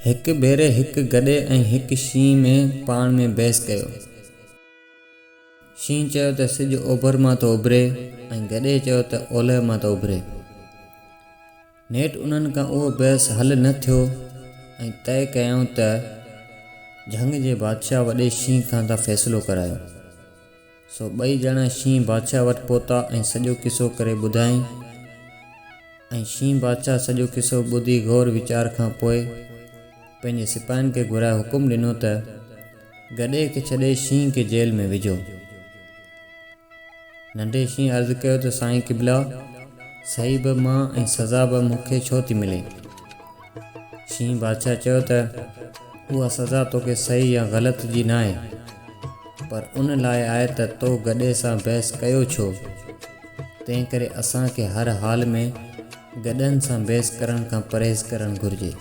हिक भेरे हिक गॾे ऐं हिक शींहं में पाण में बहस कयो। शींहं चयो त सिॼ ओभर मां थो उभिरे ऐं गॾे चयो त ओलह मां थो उभिरे। नेठि उन्हनि खां उहो बहस हल न थियो ऐं तय कयऊं त झंग जे बादशाह वॾे शींहं खां था फ़ैसिलो करायो। सो ॿई ॼणा शींहं बादशाह वटि पहुता ऐं सॼो किसो करे ॿुधाईं। ऐं शींहं बादशाह सॼो किसो ॿुधी गौर वीचार खां पोइ पंहिंजे सिपाहियुनि खे घुराए हुकुम ॾिनो त गॾे खे छॾे शींहं खे जेल में विझो। नंढे शींहं अर्ज़ु कयो त साईं क़िबला, सही बि मां ऐं सज़ा बि मूंखे छो थी मिले। शींहं बादशाह चयो त उहा सज़ा तोखे सही या ग़लति जी न आहे, पर उन लाइ आहे त तो गॾे सां बहस कयो छो। तंहिं करे असांखे हर हाल में गॾनि सां बहस करण खां परहेज़ करणु घुरिजे।